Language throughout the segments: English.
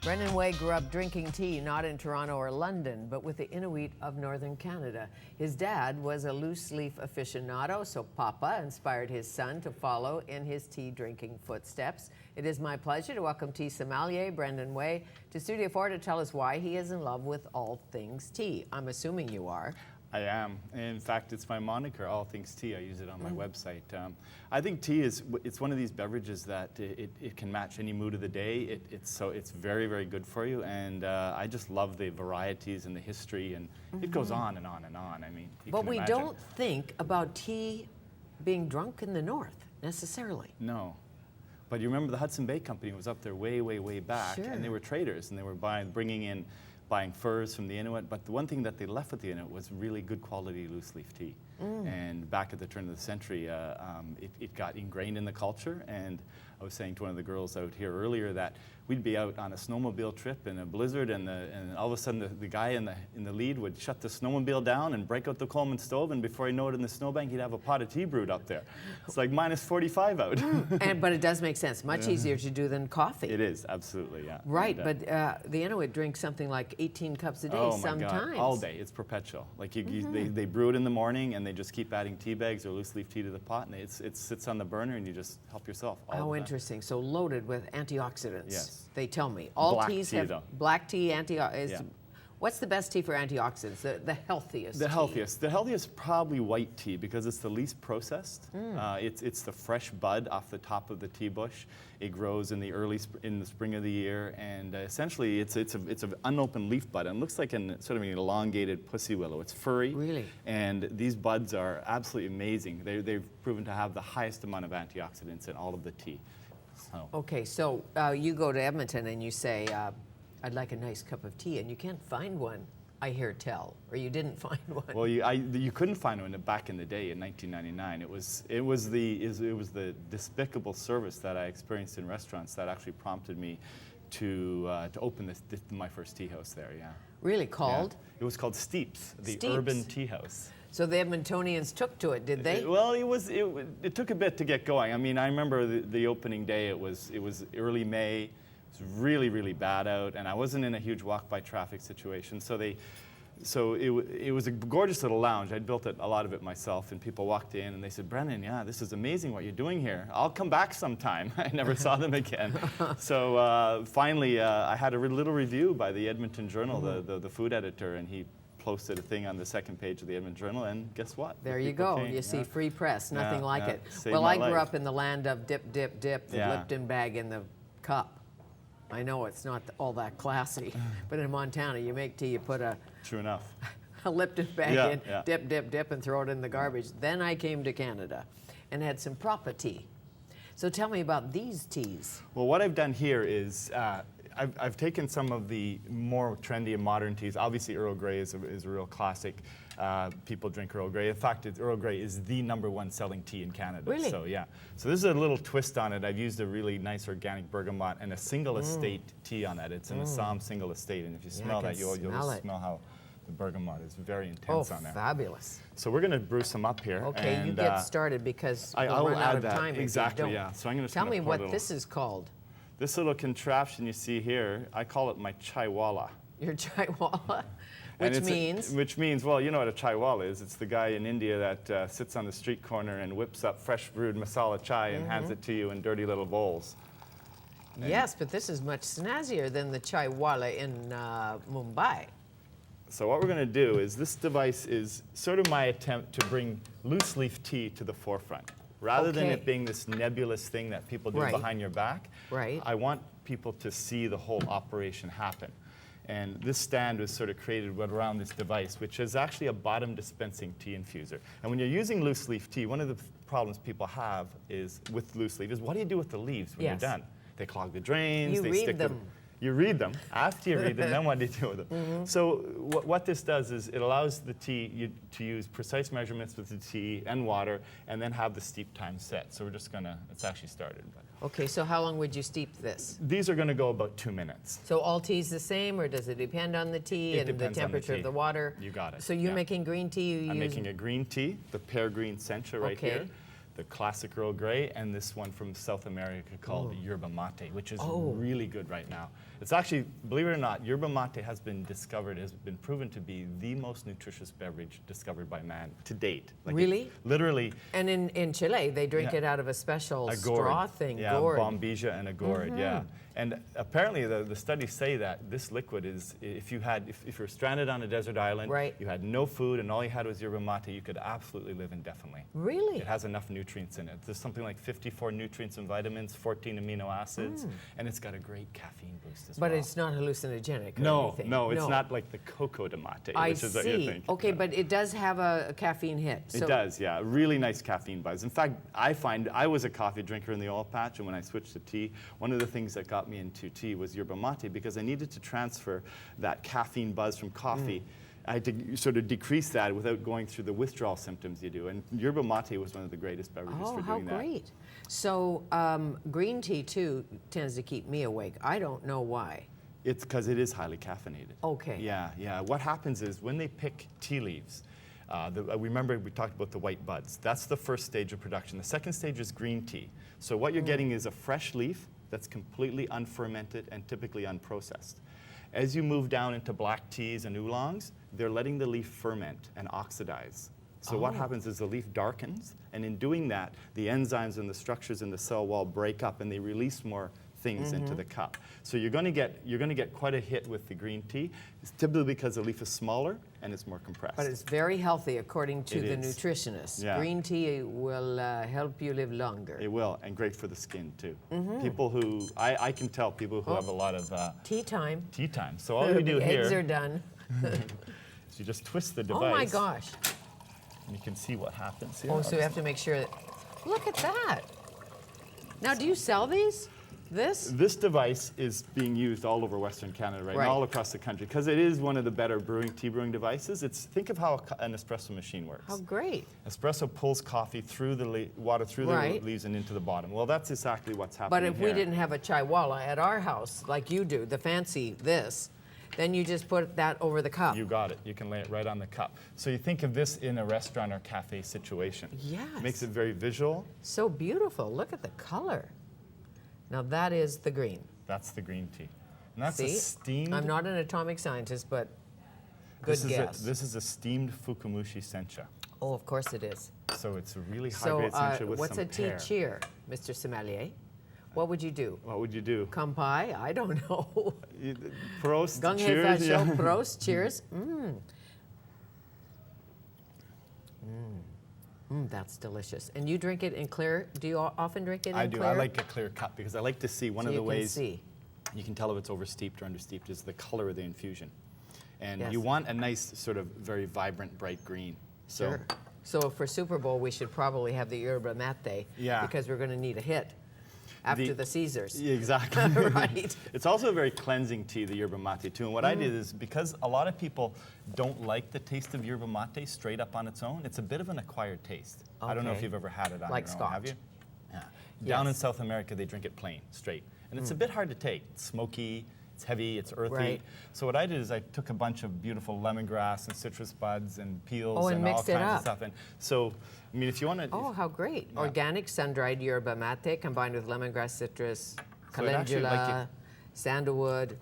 Brendan Waye grew up drinking tea, not in Toronto or London, but with the Inuit of northern Canada. His dad was a loose-leaf aficionado, so Papa inspired his son to follow in his tea-drinking footsteps. It is my pleasure to welcome tea sommelier Brendan Waye to Studio 4 to tell us why he is in love with all things tea. I'm assuming you are. I am. In fact, it's my moniker, All Things Tea. I use it on my website. I think tea it's one of these beverages that it can match any mood of the day. It's very, very good for you. And I just love the varieties and the history, and it goes on and on and on. I mean, you but can we imagine. don't think about tea being drunk in the north, necessarily. No. But you remember the Hudson Bay Company was up there way, way, way back. Sure. And they were traders, and they were buying furs from the Inuit, but the one thing that they left with the Inuit was really good quality loose leaf tea. And back at the turn of the century, it got ingrained in the culture. And I was saying to one of the girls out here earlier that we'd be out on a snowmobile trip in a blizzard, and all of a sudden the guy in the lead would shut the snowmobile down and break out the Coleman stove, and before you know it, in the snowbank, he'd have a pot of tea brewed up there. It's like minus 45 out. But it does make sense. Much easier to do than coffee. It is, absolutely, yeah. Right, And, but the Inuit drink something like 18 cups a day oh my sometimes. God, all day. It's perpetual. Like they brew it in the morning, and they just keep adding tea bags or loose leaf tea to the pot, and it sits on the burner, and you just help yourself. How interesting. So loaded with antioxidants. Yes. They tell me. All Black teas tea, have though. black tea Yeah. What's the best tea for antioxidants? The healthiest. The tea? healthiest. The healthiest probably white tea, because it's the least processed. It's the fresh bud off the top of the tea bush. It grows in the spring of the year, and essentially it's an unopened leaf bud, and it looks like sort of an elongated pussy willow. It's furry. Really? And these buds are absolutely amazing. They've proven to have the highest amount of antioxidants in all of the tea. So. Okay, so you go to Edmonton and you say, I'd like a nice cup of tea, and you can't find one, I hear tell, or you didn't find one. Well, you couldn't find one back in the day in 1999. It was the despicable service that I experienced in restaurants that actually prompted me to open my first tea house there. Yeah. Really? Called? Yeah. It was called Steeps, the Steeps. Urban Tea House. So the Edmontonians took to it, did they? It took a bit to get going. I mean, I remember the opening day. It was early May. It was really, really bad out, and I wasn't in a huge walk-by traffic situation. So it was a gorgeous little lounge. I'd built a lot of it myself, and people walked in and they said, "Brendan, yeah, this is amazing what you're doing here. I'll come back sometime." I never saw them again. So finally, I had a little review by the Edmonton Journal, the food editor, and he posted a thing on the second page of the Edmonton Journal, and guess what? There you go. You see, free press, nothing like it. Saved Well, my I grew life. up in the land of dip, dip, dip, the Lipton bag in the cup. I know it's not all that classy, but in Montana, you make tea, you put a True enough. Lipton bag in, yeah. dip, dip, dip, and throw it in the garbage. Then I came to Canada and had some proper tea. So tell me about these teas. Well, what I've done here is I've taken some of the more trendy and modern teas. Obviously, Earl Grey is a real classic. People drink Earl Grey. In fact, Earl Grey is the #1 selling tea in Canada. Really? So yeah. So this is a little twist on it. I've used a really nice organic bergamot and a single estate tea on that. It's an Assam single estate, and if you smell that, you'll just smell how the bergamot is very intense on there. Fabulous. So we're going to brew some up here. Okay, and, you get started because we'll run out of time Exactly, if you don't. yeah. So I'm going to Tell me what this is called. This little contraption you see here, I call it my chaiwala. Your chaiwala, And which means? Which means, well, you know what a chaiwala is. It's the guy in India that sits on the street corner and whips up fresh brewed masala chai and hands it to you in dirty little bowls. Yes, but this is much snazzier than the chaiwala in Mumbai. So what we're going to do is, this device is sort of my attempt to bring loose leaf tea to the forefront. Rather than it being this nebulous thing that people do behind your back, I want people to see the whole operation happen. And this stand was sort of created around this device, which is actually a bottom dispensing tea infuser. And when you're using loose leaf tea, one of the problems people have is with loose leaf is, what do you do with the leaves when you're done? They clog the drains. You read them. You read them. After you read them, then what do you do with them? So what this does is it allows the tea to use precise measurements with the tea and water, and then have the steep time set. So we're just gonna, it's actually started. Okay, so how long would you steep this? These are gonna go about 2 minutes. So all tea's the same, or does it depend on the tea and the temperature of the water? You got it. So you're making green tea, I'm making a green tea, the pear green sencha right here. the classic Earl Grey, and this one from South America called yerba mate, which is really good right now. It's actually, believe it or not, yerba mate has been proven to be the most nutritious beverage discovered by man to date. Like really? Literally. And in Chile, they drink it out of a special straw thing, gourd. Bombilla and a gourd, yeah. And apparently the studies say that this liquid is, if you're stranded on a desert island, you had no food and all you had was yerba mate, you could absolutely live indefinitely. Really? It has enough nutrients in it. There's something like 54 nutrients and vitamins, 14 amino acids, and it's got a great caffeine boost as well. But it's not hallucinogenic or anything. No, it's not like the cocoa de mate, which is what you're thinking. Okay, but it does have a caffeine hit. So it does, yeah. Really nice caffeine buzz. In fact, I find I was a coffee drinker in the oil patch, and when I switched to tea, one of the things that got me into tea was yerba mate, because I needed to transfer that caffeine buzz from coffee. I had to sort of decrease that without going through the withdrawal symptoms you do. And yerba mate was one of the greatest beverages for doing that. Oh, how great. So green tea, too, tends to keep me awake. I don't know why. It's because it is highly caffeinated. Okay. Yeah. What happens is when they pick tea leaves, remember we talked about the white buds. That's the first stage of production. The second stage is green tea. So what you're getting is a fresh leaf that's completely unfermented and typically unprocessed. As you move down into black teas and oolongs, they're letting the leaf ferment and oxidize. So what happens is the leaf darkens, and in doing that, the enzymes and the structures in the cell wall break up and they release more things into the cup. So you're going to get quite a hit with the green tea. It's typically because the leaf is smaller and it's more compressed. But it's very healthy according to the nutritionist. Yeah. Green tea will help you live longer. It will, and great for the skin too. People who, I can tell people who have a lot of tea time. Tea time. So all you do here Eggs are done. is you just twist the device. Oh my gosh. And you can see what happens here. Oh, so you have to make sure that, look at that. Now, do you sell these? This device is being used all over Western Canada right now, all across the country, because it is one of the better tea brewing devices. Think of how an espresso machine works. How great. Espresso pulls coffee through the water through the leaves and into the bottom. Well, that's exactly what's happening But if we didn't have a chaiwala at our house, like you do, the fancy then you just put that over the cup. You got it. You can lay it right on the cup. So you think of this in a restaurant or cafe situation. Yes. Makes it very visual. So beautiful. Look at the color. Now that is the green. That's the green tea. And that's a steamed... I'm not an atomic scientist, but good guess. This is a steamed Fukumushi sencha. Oh, of course it is. So it's a really high-grade sencha with what's some a tea cheer, Mr. Sommelier? What would you do? What would you do? Kampai? I don't know. Prost, Gung hei cheers. fat show, prost, cheers. That's delicious. And you drink it in clear? Do you often drink it in clear? I do. I like a clear cup because I like to see one of the ways you can tell if it's oversteeped or understeeped is the color of the infusion. And you want a nice sort of very vibrant, bright green. Sure. So for Super Bowl, we should probably have the yerba mate because we're going to need a hit. After the Caesars. Exactly. Right. It's also a very cleansing tea, the yerba mate, too. And what I did is, because a lot of people don't like the taste of yerba mate straight up on its own, it's a bit of an acquired taste. I don't know if you've ever had it on like your own, Scotch. have you? Yeah. Down in South America, they drink it plain, straight. And it's a bit hard to take. It's smoky, it's heavy, it's earthy. Right. So what I did is I took a bunch of beautiful lemongrass and citrus buds and peels and and all mixed it kinds up. of stuff. And so, I mean, if you want to... Oh, how great. Yeah. Organic sun-dried yerba mate combined with lemongrass, citrus, calendula, sandalwood.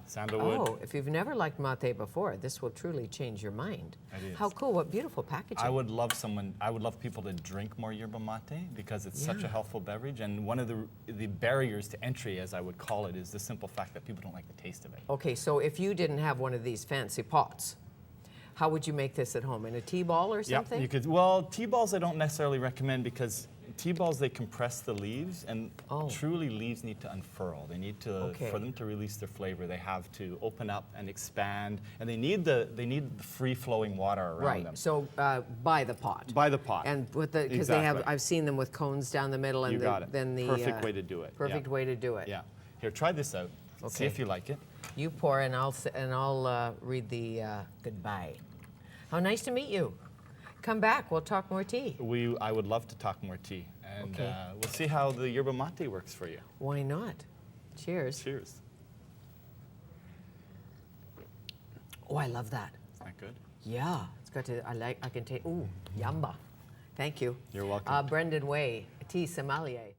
Sandalwood. Oh, if you've never liked mate before, this will truly change your mind. It is. How cool, what beautiful packaging. I would love people to drink more yerba mate because it's such a healthful beverage, and one of the barriers to entry, as I would call it, is the simple fact that people don't like the taste of it. Okay, so if you didn't have one of these fancy pots, how would you make this at home? In a tea ball or something? Yeah, you could. Well, tea balls I don't necessarily recommend because tea balls, they compress the leaves, and truly leaves need to unfurl. They need to, for them to release their flavor, they have to open up and expand, and they need the free-flowing water around them. Right. So by the pot. By the pot. And with the because they have, I've seen them with cones down the middle, and you got it. Then the perfect way to do it. Perfect way to do it. Yeah. Here, try this out. See if you like it. You pour, and I'll read the goodbye. How nice to meet you. Come back. We'll talk more tea. I would love to talk more tea, and we'll see how the yerba mate works for you. Why not? Cheers. Cheers. Oh, I love that. Isn't that good? Yeah, it's got to. I can take. Ooh, yamba. Thank you. You're welcome. Brendan Waye, tea sommelier.